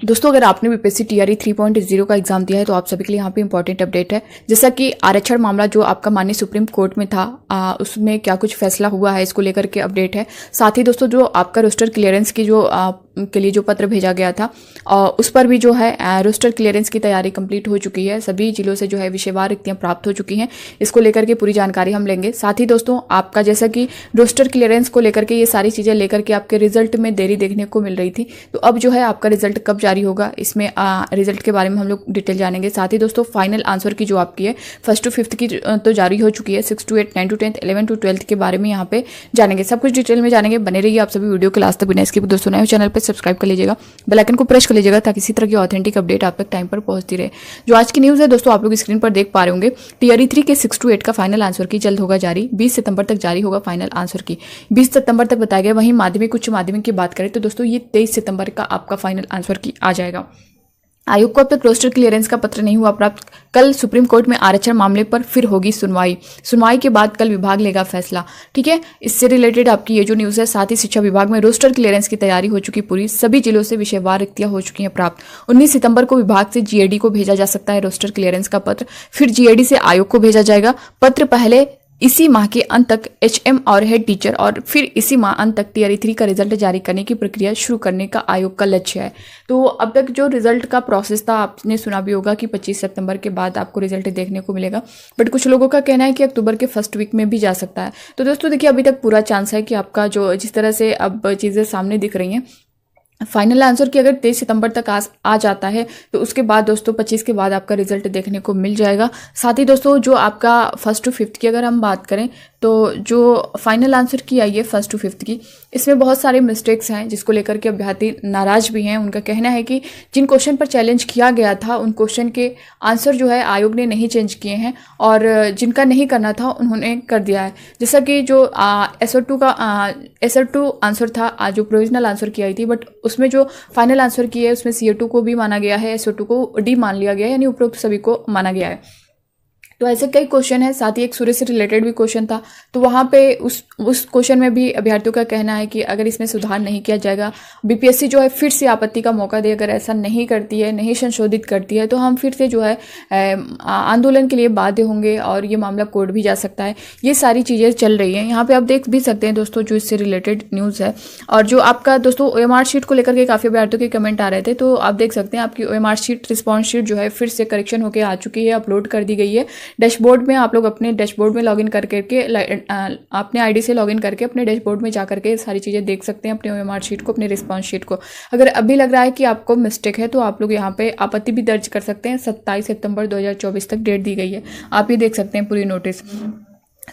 दोस्तों अगर आपने बीपीएससी टीआरई 3.0 का एग्जाम दिया है तो आप सभी के लिए यहाँ पे इंपॉर्टेंट अपडेट है। जैसा कि आरक्षण मामला जो आपका माननीय सुप्रीम कोर्ट में था उसमें क्या कुछ फैसला हुआ है इसको लेकर के अपडेट है। साथ ही दोस्तों जो आपका रोस्टर क्लियरेंस की जो के लिए जो पत्र भेजा गया था उस पर भी जो है रोस्टर क्लियरेंस की तैयारी कंप्लीट हो चुकी है। सभी जिलों से जो है विषयवार रिक्तियां प्राप्त हो चुकी हैं। इसको लेकर के पूरी जानकारी हम लेंगे। साथ ही दोस्तों आपका जैसा कि रोस्टर क्लियरेंस को लेकर के ये सारी चीज़ें लेकर के आपके रिजल्ट में देरी देखने को मिल रही थी, तो अब जो है आपका रिजल्ट कब जारी होगा इसमें रिजल्ट के बारे में हम लोग डिटेल जानेंगे। साथ ही दोस्तों फाइनल आंसर की जो आपकी है 1st to 5th की तो जारी हो चुकी है। 6 to 8, 9 to 10th, 11 to 12th के बारे में यहाँ पे जानेंगे। सब कुछ डिटेल में जानेंगे। बने रहिए आप सभी वीडियो के लास्ट तक बिना स्किप। दोस्तों नए चैनल पर सब्सक्राइब कर लीजिएगा, बेल आइकन को प्रेस कर लीजिएगा ताकि इसी तरह की ऑथेंटिक अपडेट आप तक टाइम पर पहुंचती रहे। जो आज की न्यूज़ है दोस्तों आप लोग स्क्रीन पर देख पा रहे होंगे। टीआरई 3 के 6 to 8 का फाइनल आंसर की जल्द होगा जारी। 20 सितंबर तक जारी होगा फाइनल आंसर की। 20 सितंबर तक बताया गया। वहीं माध्यमिक उच्च माध्यमिक की बात करें तो दोस्तों ये 23 सितंबर का आपका फाइनल आंसर की आ जाएगा। आयोग को अब तक रोस्टर क्लियरेंस का पत्र नहीं हुआ प्राप्त। कल सुप्रीम कोर्ट में आरक्षण मामले पर फिर होगी सुनवाई के बाद कल विभाग लेगा फैसला। ठीक है, इससे रिलेटेड आपकी ये जो न्यूज़ है। साथ ही शिक्षा विभाग में रोस्टर क्लियरेंस की तैयारी हो चुकी पूरी। सभी जिलों से विषयवार रिक्तियां हो चुकी हैं प्राप्त। 19 सितंबर को विभाग से जीएडी को भेजा जा सकता है रोस्टर क्लियरेंस का पत्र, फिर जीएडी से आयोग को भेजा जाएगा पत्र। पहले इसी माह के अंत तक एचएम और हेड टीचर और फिर इसी माह अंत तक टीआरई 3 का रिजल्ट जारी करने की प्रक्रिया शुरू करने का आयोग का लक्ष्य है। तो अब तक जो रिजल्ट का प्रोसेस था आपने सुना भी होगा कि 25 सितंबर के बाद आपको रिजल्ट देखने को मिलेगा, बट कुछ लोगों का कहना है कि अक्टूबर के फर्स्ट वीक में भी जा सकता है। तो दोस्तों देखिए अभी तक पूरा चांस है कि आपका जो जिस तरह से अब चीज़ें सामने दिख रही हैं, फाइनल आंसर की अगर 23 सितंबर तक आ जाता है तो उसके बाद दोस्तों 25 के बाद आपका रिजल्ट देखने को मिल जाएगा। साथ ही दोस्तों जो आपका 1st to 5th की अगर हम बात करें तो जो फाइनल आंसर की आई है 1st to 5th की, इसमें बहुत सारे मिस्टेक्स हैं जिसको लेकर के अभ्यर्थी नाराज भी हैं। उनका कहना है कि जिन क्वेश्चन पर चैलेंज किया गया था उन क्वेश्चन के आंसर जो है आयोग ने नहीं चेंज किए हैं और जिनका नहीं करना था उन्होंने कर दिया है। जैसा कि जो SO2 आंसर था जो प्रोविजनल आंसर की आई थी, बट उसमें जो फाइनल आंसर की है उसमें CO2 को भी माना गया है, SO2 को डी मान लिया गया है, यानी उपरोक्त सभी को माना गया है। तो ऐसे कई क्वेश्चन है। साथ ही एक सूर्य से रिलेटेड भी क्वेश्चन था, तो वहाँ पे उस क्वेश्चन में भी अभ्यर्थियों का कहना है कि अगर इसमें सुधार नहीं किया जाएगा, बीपीएससी जो है फिर से आपत्ति का मौका दे। अगर ऐसा नहीं करती है, नहीं संशोधित करती है, तो हम फिर से जो है आंदोलन के लिए बाध्य होंगे और ये मामला कोर्ट भी जा सकता है। ये सारी चीज़ें चल रही हैं। यहाँ पे आप देख भी सकते हैं दोस्तों जो इससे रिलेटेड न्यूज़ है। और जो आपका दोस्तों OMR शीट को लेकर के काफ़ी अभ्यर्थियों के कमेंट आ रहे थे, तो आप देख सकते हैं आपकी OMR शीट रिस्पॉन्स शीट जो है फिर से करेक्शन होकर आ चुकी है, अपलोड कर दी गई है। डैशबोर्ड में आप लोग अपने डैशबोर्ड में लॉगिन करके अपने आईडी से लॉगिन करके अपने डैशबोर्ड में जा करके सारी चीज़ें देख सकते हैं, अपने OMR शीट को, अपने रिस्पांस शीट को। अगर अभी लग रहा है कि आपको मिस्टेक है तो आप लोग यहाँ पे आपत्ति भी दर्ज कर सकते हैं। 27 सितंबर 2024 तक डेट दी गई है, आप ये देख सकते हैं पूरी नोटिस।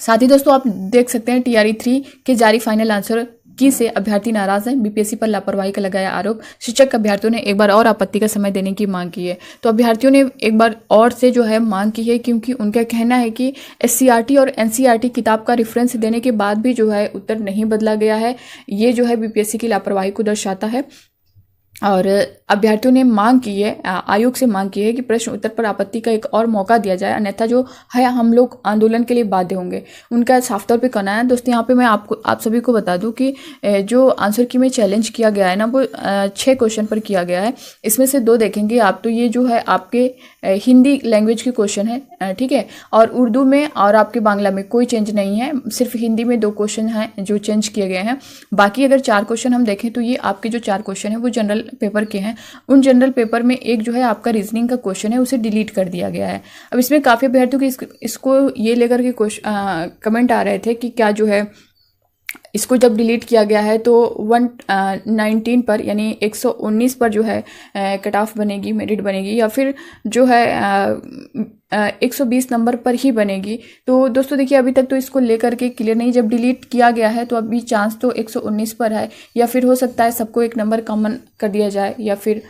साथ ही दोस्तों आप देख सकते हैं टीआरई 3 के जारी फाइनल आंसर की से अभ्यर्थी नाराज हैं। बीपीएससी पर लापरवाही का लगाया आरोप। शिक्षक अभ्यर्थियों ने एक बार और आपत्ति का समय देने की मांग की है। तो अभ्यर्थियों ने एक बार और से जो है मांग की है, क्योंकि उनका कहना है कि SCRT और NCRT किताब का रेफरेंस देने के बाद भी जो है उत्तर नहीं बदला गया है। ये जो है बीपीएससी की लापरवाही को दर्शाता है। और अभ्यर्थियों ने मांग की है, आयोग से मांग की है कि प्रश्न उत्तर पर आपत्ति का एक और मौका दिया जाए, अन्यथा जो है हम लोग आंदोलन के लिए बाध्य होंगे। उनका साफ तौर पे कहना है। दोस्तों यहाँ पे मैं आप सभी को बता दूं कि जो आंसर की में चैलेंज किया गया है ना, वो 6 क्वेश्चन पर किया गया है। इसमें से 2 देखेंगे आप तो ये जो है आपके हिंदी लैंग्वेज के क्वेश्चन है, ठीक है, और उर्दू में और आपके बांग्ला में कोई चेंज नहीं है। सिर्फ हिंदी में 2 क्वेश्चन हैं जो चेंज किए गए हैं। बाकी अगर 4 क्वेश्चन हम देखें तो ये आपके जो 4 क्वेश्चन है वो जनरल पेपर के हैं। उन जनरल पेपर में एक जो है आपका रीजनिंग का क्वेश्चन है, उसे डिलीट कर दिया गया है। अब इसमें काफ़ी अभ्यर्थियों के इसको ये लेकर के कमेंट आ रहे थे कि क्या जो है इसको जब डिलीट किया गया है तो 119 पर यानी 119 पर जो है कट ऑफ बनेगी, मेरिट बनेगी, या फिर जो है 120 नंबर पर ही बनेगी। तो दोस्तों देखिए अभी तक तो इसको लेकर के क्लियर नहीं। जब डिलीट किया गया है तो अभी चांस तो 119 पर है, या फिर हो सकता है सबको एक नंबर कॉमन कर दिया जाए, या फिर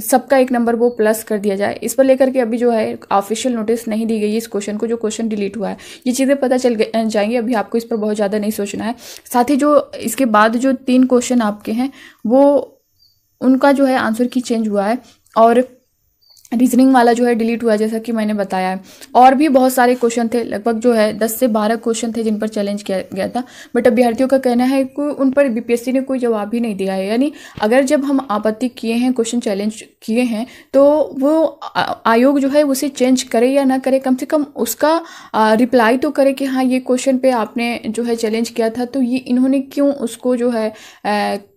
सबका एक नंबर वो प्लस कर दिया जाए। इस पर लेकर के अभी जो है ऑफिशियल नोटिस नहीं दी गई है इस क्वेश्चन को, जो क्वेश्चन डिलीट हुआ है। ये चीज़ें पता चल जाएंगी, अभी आपको इस पर बहुत ज़्यादा नहीं सोचना है। साथ ही जो इसके बाद जो 3 क्वेश्चन आपके हैं वो उनका जो है आंसर की चेंज हुआ है। और रीजनिंग वाला जो है डिलीट हुआ, जैसा कि मैंने बताया है। और भी बहुत सारे क्वेश्चन थे, लगभग जो है 10 से 12 क्वेश्चन थे जिन पर चैलेंज किया गया था, बट अभ्यर्थियों का कहना है कि उन पर बीपीएससी ने कोई जवाब ही नहीं दिया है। यानी अगर जब हम आपत्ति किए हैं, क्वेश्चन चैलेंज किए हैं, तो वो आयोग जो है उसे चेंज करे या ना करे, कम से कम उसका रिप्लाई तो करे कि हाँ ये क्वेश्चन पे आपने जो है चैलेंज किया था, तो ये इन्होंने क्यों उसको जो है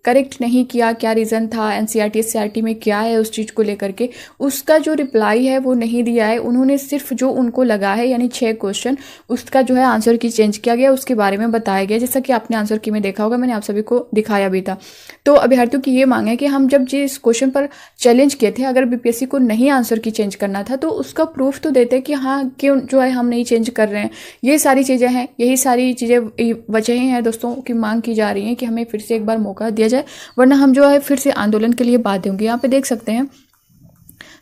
करेक्ट नहीं किया, क्या रीज़न था, एनसीईआरटी एससीईआरटी में क्या है उस चीज़ को लेकर के, उसका जो रिप्लाई है वो नहीं दिया है। उन्होंने सिर्फ जो उनको लगा है, यानी 6 क्वेश्चन, उसका जो है आंसर की चेंज किया गया, उसके बारे में बताया गया, जैसा कि आपने आंसर की में देखा होगा, मैंने आप सभी को दिखाया भी था। तो अभ्यर्थियों की ये मांग है कि हम जब जिस क्वेश्चन पर चैलेंज किए थे, अगर बीपीएससी को नहीं आंसर की चेंज करना था तो उसका प्रूफ तो देते कि हाँ क्यों जो है हम नहीं चेंज कर रहे हैं। ये सारी चीज़ें हैं, यही सारी चीज़ें वजह हैं दोस्तों की मांग की जा रही है कि हमें फिर से एक बार मौका दिया जाए, वरना हम जो है फिर से आंदोलन के लिए बाध्य होंगे। यहाँ पे देख सकते हैं,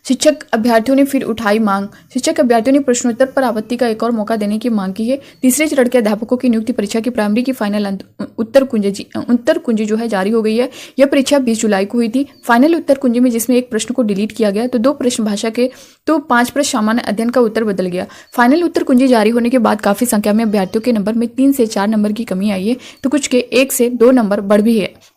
शिक्षक अभ्यर्थियों ने फिर उठाई मांग। शिक्षक अभ्यर्थियों ने प्रश्नोत्तर पर आपत्ति का एक और मौका देने की मांग की है। तीसरे चरण के अध्यापकों की नियुक्ति परीक्षा की प्राइमरी की फाइनल उत्तर कुंजी जो है जारी हो गई है। यह परीक्षा 20 जुलाई को हुई थी। फाइनल उत्तर कुंजी में जिसमें एक प्रश्न को डिलीट किया गया, तो 2 प्रश्न भाषा के, तो 5 प्रश्न सामान्य अध्ययन का उत्तर बदल गया। फाइनल उत्तर कुंजी जारी होने के बाद काफी संख्या में अभ्यर्थियों के नंबर में 3 से 4 नंबर की कमी आई है, तो कुछ के 1 से 2 नंबर बढ़े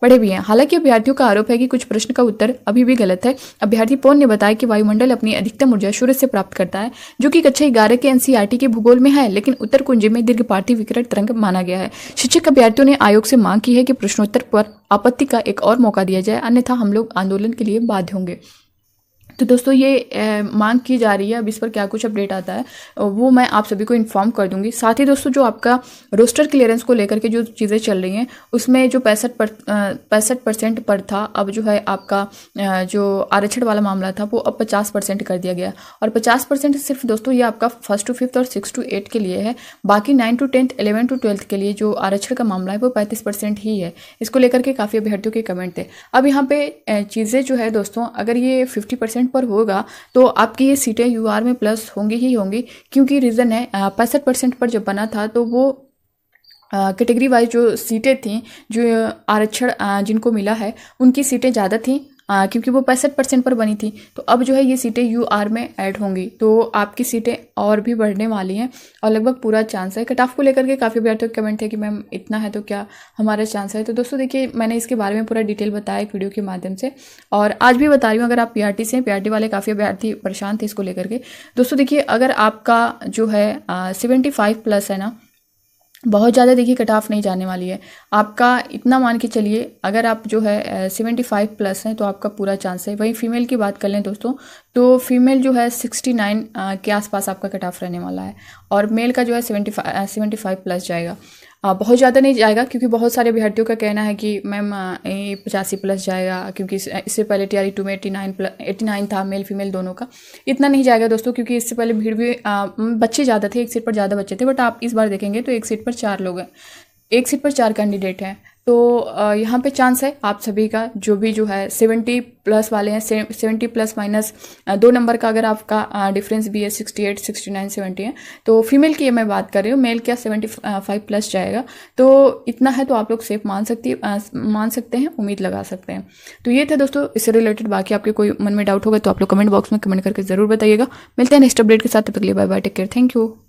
भी हैं। हालांकि अभ्यर्थियों का आरोप है कि कुछ प्रश्न का उत्तर अभी भी गलत है। अभ्यर्थी पौन ने बताया कि वायुमंडल अपनी अधिकतम ऊर्जा सूर्य से प्राप्त करता है, जो कि कक्षा 11 के एनसीईआरटी के भूगोल में है, लेकिन उत्तर कुंजी में दीर्घ पार्थिव विकिरण तरंग माना गया है। शिक्षक अभ्यर्थियों ने आयोग से मांग की है कि प्रश्नोत्तर पर आपत्ति का एक और मौका दिया जाए, अन्यथा हम लोग आंदोलन के लिए बाध्य होंगे। तो दोस्तों ये मांग की जा रही है। अब इस पर क्या कुछ अपडेट आता है वो मैं आप सभी को इन्फॉर्म कर दूंगी। साथ ही दोस्तों जो आपका रोस्टर क्लियरेंस को लेकर के जो चीज़ें चल रही हैं, उसमें जो 65% पर था, अब जो है आपका जो आरक्षण वाला मामला था वो अब 50% कर दिया गया। और 50% सिर्फ दोस्तों ये आपका 1st to 5th और 6th to 8 के लिए है। बाकी 9th to 10th 11th to 12th के लिए जो आरक्षण का मामला है वो 35% ही है। इसको लेकर के काफ़ी अभ्यर्थियों के कमेंट थे। अब यहाँ पे चीज़ें जो है दोस्तों, अगर ये 50% पर होगा तो आपकी ये सीटें यूआर में प्लस होंगी ही होंगी, क्योंकि रीज़न है 65% पर जब बना था तो वो कैटेगरी वाइज जो सीटें थी, जो आरक्षण जिनको मिला है उनकी सीटें ज़्यादा थी, क्योंकि वो 65% पर बनी थी। तो अब जो है ये सीटें यूआर में ऐड होंगी, तो आपकी सीटें और भी बढ़ने वाली हैं और लगभग पूरा चांस है। कट ऑफ को लेकर के काफ़ी अभ्यर्थियों के कमेंट थे कि मैम इतना है तो क्या हमारा चांस है। तो दोस्तों देखिए, मैंने इसके बारे में पूरा डिटेल बताया एक वीडियो के माध्यम से, और आज भी बता रही हूँ। अगर आप पीआरटी से, पीआरटी वाले काफ़ी अभ्यर्थी परेशान थे इसको लेकर के। दोस्तों देखिए, अगर आपका जो है 75 प्लस है ना, बहुत ज़्यादा देखिए कट ऑफ नहीं जाने वाली है। आपका इतना मान के चलिए, अगर आप जो है 75 प्लस हैं तो आपका पूरा चांस है। वहीं फीमेल की बात कर लें दोस्तों, तो फीमेल जो है 69 के आसपास आपका कट ऑफ रहने वाला है, और मेल का जो है 75 प्लस जाएगा। बहुत ज़्यादा नहीं जाएगा, क्योंकि बहुत सारे अभ्यर्थियों का कहना है कि मैम 85 प्लस जाएगा, क्योंकि इससे पहले टीआरई 2 में 89 था, मेल फीमेल दोनों का। इतना नहीं जाएगा दोस्तों, क्योंकि इससे पहले भीड़ भी बच्चे ज़्यादा थे, एक सीट पर ज़्यादा बच्चे थे, बट आप इस बार देखेंगे तो एक सीट पर 4 लोग हैं, एक सीट पर 4 कैंडिडेट हैं। तो यहाँ पे चांस है आप सभी का, जो भी जो है 70 प्लस वाले हैं, 70 प्लस माइनस 2 नंबर का अगर आपका डिफरेंस भी है 68, 69, 70 है, तो फीमेल की मैं बात कर रही हूँ, मेल क्या 75 प्लस जाएगा। तो इतना है तो आप लोग सेफ मान सकते हैं, उम्मीद लगा सकते हैं। तो ये था दोस्तों इससे रिलेटेड। बाकी आपके कोई मन में डाउट होगा तो आप लोग कमेंट बॉक्स में कमेंट करके ज़रूर बताइएगा। मिलते हैं नेक्स्ट अपडेट के साथ, तब तक के लिए bye bye, take care, thank you.